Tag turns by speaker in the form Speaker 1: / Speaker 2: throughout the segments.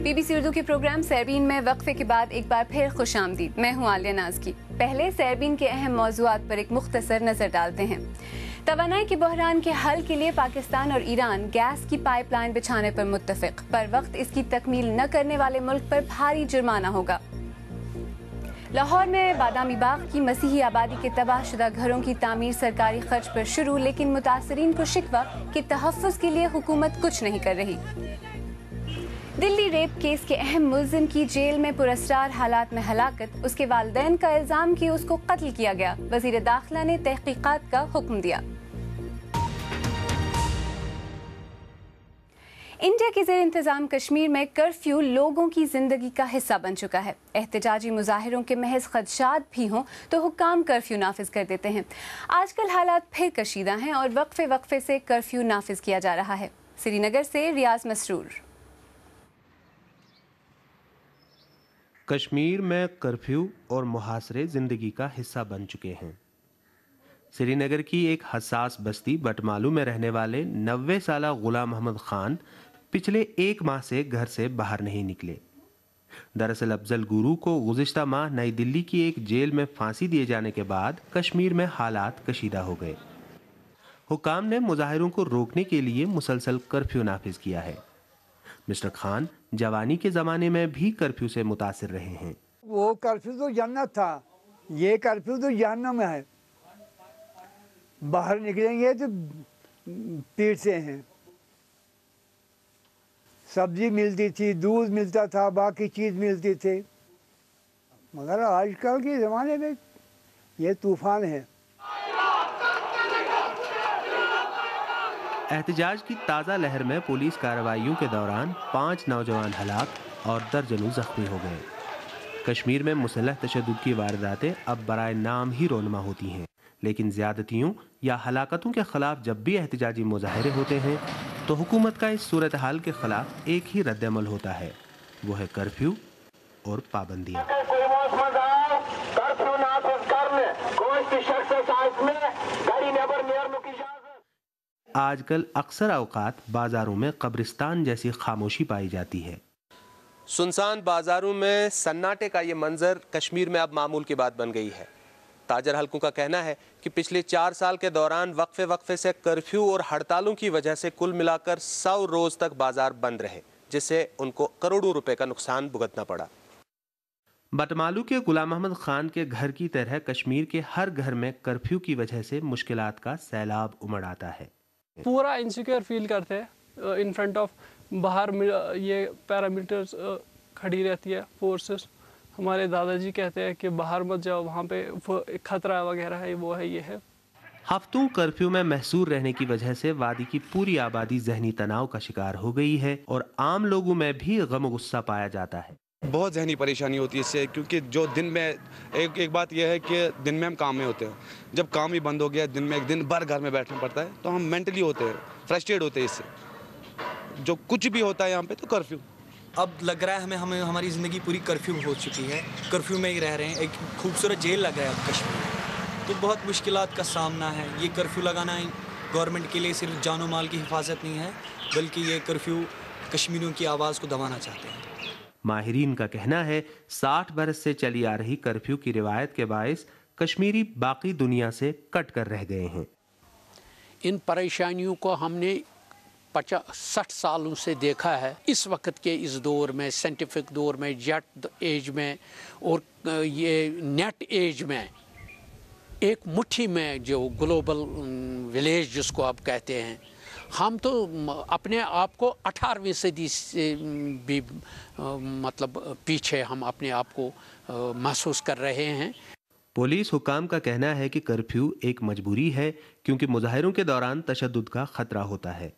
Speaker 1: BBC Urdu کے programme سیربین میں وقفے کے بعد ایک بار پھر خوش آمدید. میں ہوں عالیہ ناز کی. پہلے سیربین کے اہم موضوعات پر ایک مختصر نظر ڈالتے ہیں. توانائی کے بحران کے حل کے لیے پاکستان اور ایران گیس کی پائپ لائن بچھانے پر متفق. پر وقت اس کی تکمیل نہ کرنے والے ملک پر بھاری جرمانہ ہوگا. لاہور میں بادامی باغ کی مسیحی آبادی کے تباہ شدہ گھروں کی تعمیر سرکاری خرچ پر شروع, لیکن متاثرین کو شکوہ کہ تحفظ کے لیے حکومت کچھ نہیں کر رہی. دلی ریپ کیس کے اہم ملزم کی جیل میں پراسرار حالات میں ہلاکت. اس کے والدین کا الزام کہ اس کو قتل کیا گیا. وزیر داخلہ نے تحقیقات کا حکم دیا. انڈیا کے زیر انتظام کشمیر میں کرفیو لوگوں کی زندگی کا حصہ بن چکا ہے. احتجاجی مظاہروں کے محض خدشات بھی ہوں تو حکام کرفیو نافذ کر دیتے ہیں. آج کل حالات پھر کشیدہ ہیں اور وقفے سے کرفیو نافذ کیا جا رہا ہے. سری نگر سے ریاض مسرور.
Speaker 2: کشمیر میں کرفیو اور محاصرے زندگی کا حصہ بن چکے ہیں. سری نگر کی ایک حساس بستی بٹمالو میں رہنے والے 90 سالہ غلام محمد خان پچھلے ایک ماہ سے گھر سے باہر نہیں نکلے. دراصل افضل گورو کو گزشتہ ماہ نئی دلی کی ایک جیل میں پھانسی دیے جانے کے بعد کشمیر میں حالات کشیدہ ہو گئے. حکام نے مظاہروں کو روکنے کے لیے مسلسل کرفیو نافذ کیا ہے. مسٹر خان جوانی کے زمانے میں بھی کرفیو سے متاثر رہے ہیں.
Speaker 3: وہ کرفیو تو جنت تھا, یہ کرفیو تو جہنم ہے. باہر نکلیں گے تو پیٹتے ہیں. سبزی ملتی تھی, دودھ ملتا تھا, باقی چیز ملتی تھی. مگر آج کل کے زمانے میں یہ طوفان ہے.
Speaker 2: احتجاج کی تازہ لہر میں پولیس کارروائیوں کے دوران 5 نوجوان ہلاک اور درجنوں زخمی ہو گئے. کشمیر میں مسلح تشدد کی وارداتیں اب برائے نام ہی رونما ہوتی ہیں, لیکن زیادتیوں یا ہلاکتوں کے خلاف جب بھی احتجاجی مظاہرے ہوتے ہیں تو حکومت کا اس صورتحال کے خلاف ایک ہی رد عمل ہوتا ہے, وہ ہے کرفیو اور پابندیاں. آج کل اکثر اوقات بازاروں میں قبرستان جیسی خاموشی پائی جاتی ہے. سنسان بازاروں میں سناٹے کا یہ منظر کشمیر میں اب معمول کی بات بن گئی ہے. تاجر حلقوں کا کہنا ہے کہ پچھلے 4 سال کے دوران وقفے سے کرفیو اور ہڑتالوں کی وجہ سے کل ملا کر 100 روز تک بازار بند رہے, جس سے ان کو کروڑوں روپے کا نقصان بھگتنا پڑا. بٹمالو کے غلام محمد خان کے گھر کی طرح کشمیر کے ہر گھر میں کرفیو کی وجہ سے مشکلات کا سیلاب امڑ آتا ہے.
Speaker 4: پورا انسیکیور فیل کرتے ہیں. ان فرنٹ آف باہر یہ پیرامیٹرز کھڑی رہتی ہے فورسز. ہمارے دادا جی کہتے ہیں کہ باہر مت جاؤ, وہاں پہ خطرہ وغیرہ ہے, وہ ہے, یہ ہے.
Speaker 2: ہفتوں کرفیو میں محصور رہنے کی وجہ سے وادی کی پوری آبادی ذہنی تناؤ کا شکار ہو گئی ہے اور عام لوگوں میں بھی غم و غصہ پایا جاتا ہے.
Speaker 5: بہت ذہنی پریشانی ہوتی ہے اس سے, کیونکہ جو دن میں ایک بات یہ ہے کہ دن میں ہم کام میں ہوتے ہیں. جب کام ہی بند ہو گیا, دن میں ایک دن بھر گھر میں بیٹھنا پڑتا ہے, تو ہم مینٹلی ہوتے ہیں, فرسٹریٹ ہوتے ہیں اس سے. جو کچھ بھی ہوتا ہے یہاں پہ تو کرفیو.
Speaker 6: اب لگ رہا ہے ہمیں ہماری زندگی پوری کرفیو ہو چکی ہے. کرفیو میں ہی رہ رہے ہیں. ایک خوبصورت جیل لگ رہا ہے اب کشمیر, تو بہت مشکلات کا سامنا ہے. یہ کرفیو لگانا گورنمنٹ کے لیے صرف جان و مال کی حفاظت نہیں ہے, بلکہ یہ کرفیو کشمیریوں کی آواز کو دبانا چاہتے ہیں.
Speaker 2: ماہرین کا کہنا ہے 60 برس سے چلی آ رہی کرفیو کی روایت کے باعث کشمیری باقی دنیا سے کٹ کر رہ گئے ہیں.
Speaker 7: ان پریشانیوں کو ہم نے 60 سالوں سے دیکھا ہے. اس وقت کے اس دور میں, سائنٹیفک دور میں, جیٹ ایج میں اور یہ نیٹ ایج میں, ایک مٹھی میں جو گلوبل ولیج جس کو آپ کہتے ہیں, ہم تو اپنے آپ کو 18ویں صدی سے بھی مطلب پیچھے ہم اپنے آپ کو محسوس کر رہے ہیں.
Speaker 2: پولیس حکام کا کہنا ہے کہ کرفیو ایک مجبوری ہے کیونکہ مظاہروں کے دوران تشدد کا خطرہ ہوتا ہے.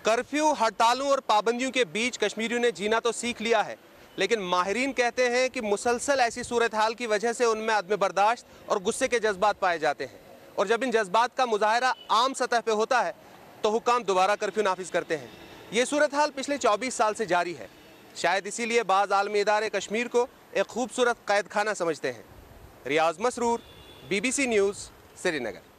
Speaker 2: کرفیو, ہڑتالوں اور پابندیوں کے بیچ کشمیریوں نے جینا تو سیکھ لیا ہے, لیکن ماہرین کہتے ہیں کہ مسلسل ایسی صورتحال کی وجہ سے ان میں عدم برداشت اور غصے کے جذبات پائے جاتے ہیں, اور جب ان جذبات کا مظاہرہ عام سطح پہ ہوتا ہے تو حکام دوبارہ کرفیو نافذ کرتے ہیں. یہ صورتحال پچھلے 24 سال سے جاری ہے. شاید اسی لیے بعض عالمی ادارے کشمیر کو ایک خوبصورت قید خانہ سمجھتے ہیں. ریاض مسرور, BBC نیوز, سری نگر.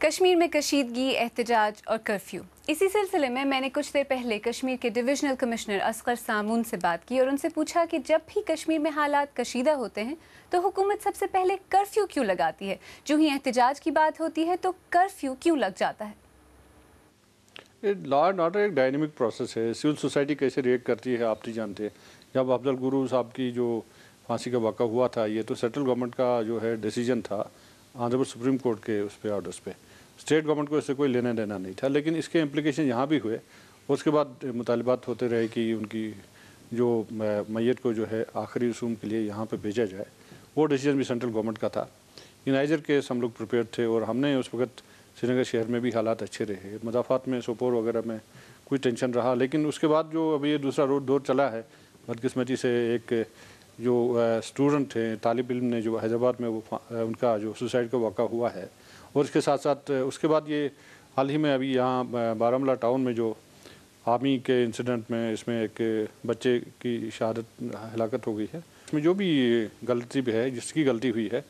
Speaker 1: کشمیر میں کشیدگی، احتجاج اور کرفیو، اسی سلسلے میں نے کچھ دیر پہلے کشمیر کے ڈویژنل کمشنر اصغر سامون سے بات کی اور ان سے پوچھا کہ جب بھی کشمیر میں حالات کشیدہ ہوتے ہیں تو حکومت سب سے پہلے کرفیو کیوں لگاتی ہے؟ جو ہی احتجاج کی بات ہوتی ہے تو کرفیو کیوں لگ جاتا ہے؟
Speaker 8: لا اینڈ آرڈر ایک ڈائنامک پروسیس ہے. سول سوسائٹی کیسے ریئیکٹ کرتی ہے آپ نہیں جانتے. جب افضل گرو صاحب کی جو پھانسی کا واقعہ ہوا تھا، یہ تو سینٹرل گورنمنٹ کا جو ہے ڈیسیجن تھا آنریبل سپریم کورٹ کے اس پہ آرڈرس پہ. اسٹیٹ گورنمنٹ کو اس سے کوئی لینا دینا نہیں تھا، لیکن اس کے امپلیکیشن یہاں بھی ہوئے. اس کے بعد مطالبات ہوتے رہے کہ ان کی جو میت کو جو ہے آخری رسوم کے لیے یہاں پہ بھیجا جائے. وہ ڈیسیجن بھی سینٹرل گورنمنٹ کا تھا. نائجر کیس ہم لوگ پریپیئر تھے اور ہم نے اس وقت سری نگر شہر میں بھی حالات اچھے رہے. مضافات میں سوپور وغیرہ میں کوئی ٹینشن رہا، لیکن اس کے بعد جو ابھی یہ دوسرا دور چلا ہے، بدقسمتی سے ایک جو اسٹوڈنٹ ہیں، طالب علم نے جو حیدرآباد میں وہ ان کا جو سوسائڈ کا واقعہ ہوا ہے، اور اس کے ساتھ ساتھ اس کے بعد یہ حال ہی میں ابھی یہاں بارہمولہ ٹاؤن میں جو آرمی کے انسیڈنٹ میں اس میں ایک بچے کی شہادت ہلاکت ہو گئی ہے. اس میں جو بھی غلطی بھی ہے، جس کی غلطی ہوئی ہے،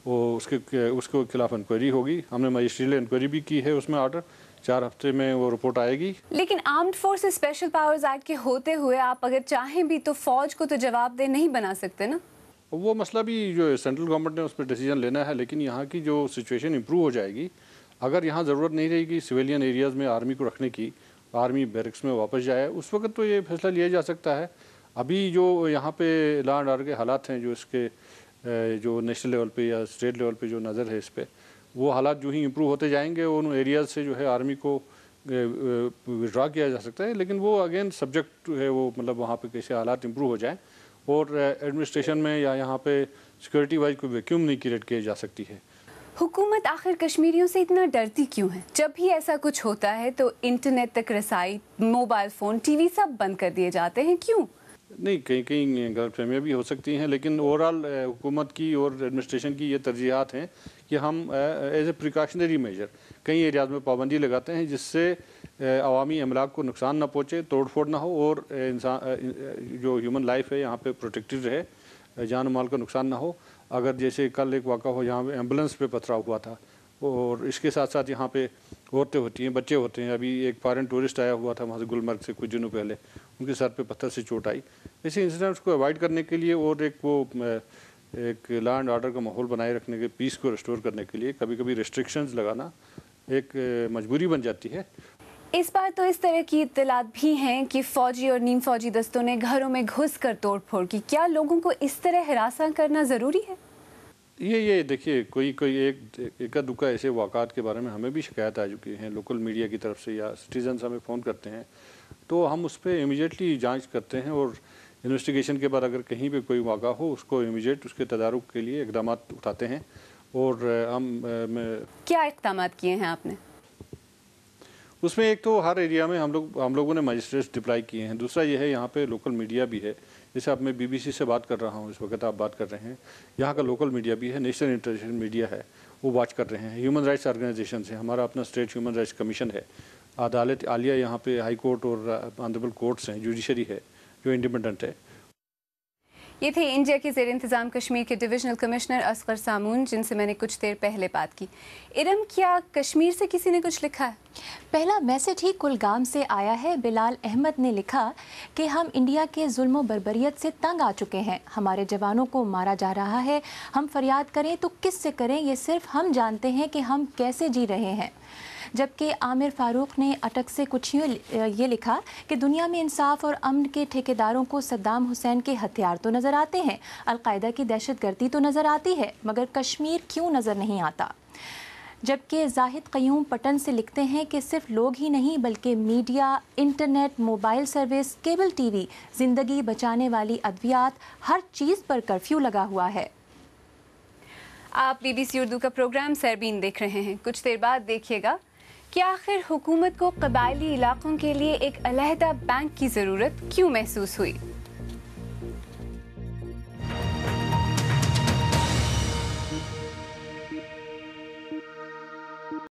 Speaker 8: وہ اس کے خلاف انکوائری ہوگی. ہم نے مجسٹریل انکوائری بھی کی ہے. اس میں آرڈر 4 ہفتے میں وہ رپورٹ آئے گی.
Speaker 1: لیکن armed forces special powers act کے ہوتے ہوئے آپ اگر چاہیں بھی تو فوج کو تو جواب دہ نہیں بنا سکتے نا.
Speaker 8: وہ مسئلہ بھی جو سینٹرل گورنمنٹ نے اس پہ ڈیسیجن لینا ہے، لیکن یہاں کی جو سچویشن امپروو ہو جائے گی، اگر یہاں ضرورت نہیں رہے گی سویلین ایریاز میں آرمی کو رکھنے کی، آرمی بیرکس میں واپس جائے، اس وقت تو یہ فیصلہ لیا جا سکتا ہے. ابھی جو یہاں پہ لا اینڈ آرڈر کے حالات ہیں، جو اس کے جو نیشنل لیول پہ یا اسٹیٹ لیول پہ جو نظر ہے اس پہ، وہ حالات جو ہی امپروو ہوتے جائیں گے ان ایریاز سے جو ہے آرمی کو وڈرا کیا جا سکتا ہے. لیکن وہ اگین سبجیکٹ ہے، وہ مطلب وہاں پہ کیسے حالات امپروو ہو جائیں، اور ایڈمنسٹریشن میں یا یہاں پہ سیکورٹی وائز کوئی ویکیوم نہیں کریٹ کی جا سکتی ہے.
Speaker 1: حکومت آخر کشمیریوں سے اتنا ڈرتی کیوں ہے؟ جب بھی ایسا کچھ ہوتا ہے تو انٹرنیٹ تک رسائی، موبائل فون، ٹی وی سب بند کر دیے جاتے ہیں، کیوں؟
Speaker 8: نہیں، کہیں غلط فہمیاں بھی ہو سکتی ہیں، لیکن اوور آل حکومت کی اور ایڈمنسٹریشن کی یہ ترجیحات ہیں کہ ہم ایز اے پریکاشنری میجر کئی ایریاز میں پابندی لگاتے ہیں، جس سے عوامی املاک کو نقصان نہ پہنچے، توڑ پھوڑ نہ ہو، اور انسان جو ہیومن لائف ہے یہاں پہ پروٹیکٹڈ رہے، جان و مال کا نقصان نہ ہو. اگر جیسے کل ایک واقعہ ہو یہاں پہ ایمبولینس پہ پتھرا ہوا تھا، اور اس کے ساتھ ساتھ یہاں پہ عورتیں ہوتی ہیں، بچے ہوتے ہیں. ابھی ایک فارن ٹورسٹ آیا ہوا تھا وہاں سے گلمرگ سے کچھ دنوں پہلے، ان کے سر پہ پتھر سے چوٹ آئی. ایسے انسیڈنٹس کو اوائڈ کرنے کے لیے اور ایک لا اینڈ آرڈر کا ماحول بنائے رکھنے کے، پیس کو ریسٹور کرنے کے لیے کبھی کبھی ریسٹرکشنز لگانا ایک مجبوری بن جاتی ہے.
Speaker 1: اس بار تو اس طرح کی اطلاعات بھی ہیں کہ فوجی اور نیم فوجی دستوں نے گھروں میں گھس کر توڑ پھوڑ کی. کیا لوگوں کو اس طرح ہراساں کرنا ضروری ہے؟
Speaker 8: یہ دیکھیے، کوئی ایک دکا ایسے واقعات کے بارے میں ہمیں بھی شکایت آ چکی ہیں لوکل میڈیا کی طرف سے، یا سٹیزنز ہمیں فون کرتے ہیں، تو ہم اس پہ امیجیٹلی جانچ کرتے ہیں، اور انویسٹیگیشن کے بعد اگر کہیں پہ کوئی واقعہ ہو اس کو امیجیٹ اس کے تدارک کے لیے اقدامات اٹھاتے ہیں. اور ہم
Speaker 1: کیا اقدامات کیے ہیں آپ نے؟
Speaker 8: اس میں ایک تو ہر ایریا میں ہم لوگوں نے مجسٹریٹس ڈپلائی کیے ہیں. دوسرا یہ ہے یہاں پہ لوکل میڈیا بھی ہے. جیسے اب میں BBC سے بات کر رہا ہوں، اس وقت آپ بات کر رہے ہیں، یہاں کا لوکل میڈیا بھی ہے، نیشنل انٹرنیشنل میڈیا ہے، وہ واچ کر رہے ہیں. ہیومن رائٹس آرگنائزیشنز ہیں، ہمارا اپنا اسٹیٹ ہیومن رائٹس کمیشن ہے. عدالت عالیہ یہاں پہ ہائی کورٹ اور آنریبل کورٹس ہیں، جوڈیشری ہے جو انڈیپینڈنٹ ہے.
Speaker 1: یہ تھے انڈیا کے زیر انتظام کشمیر کے ڈویژنل کمشنر اصغر سامون، جن سے میں نے کچھ دیر پہلے بات کی. ارم، کیا کشمیر سے کسی نے کچھ لکھا ہے؟
Speaker 9: پہلا میسج ہی کلگام سے آیا ہے. بلال احمد نے لکھا کہ ہم انڈیا کے ظلم و بربریت سے تنگ آ چکے ہیں، ہمارے جوانوں کو مارا جا رہا ہے، ہم فریاد کریں تو کس سے کریں، یہ صرف ہم جانتے ہیں کہ ہم کیسے جی رہے ہیں. جبکہ عامر فاروق نے اٹک سے کچھ یہ لکھا کہ دنیا میں انصاف اور امن کے ٹھیکیداروں کو صدام حسین کے ہتھیار تو نظر آتے ہیں، القاعدہ کی دہشت گردی تو نظر آتی ہے، مگر کشمیر کیوں نظر نہیں آتا. جبکہ زاہد قیوم پٹن سے لکھتے ہیں کہ صرف لوگ ہی نہیں بلکہ media, internet, mobile service, cable T V, زندگی بچانے والی ادویات، ہر چیز پر کرفیو لگا ہوا ہے.
Speaker 1: آپ BBC اردو کا پروگرام سیربین دیکھ رہے ہیں. کچھ دیر بعد دیکھیے گا کہ آخر حکومت کو قبائلی علاقوں کے لیے ایک علیحدہ بینک کی ضرورت کیوں محسوس ہوئی.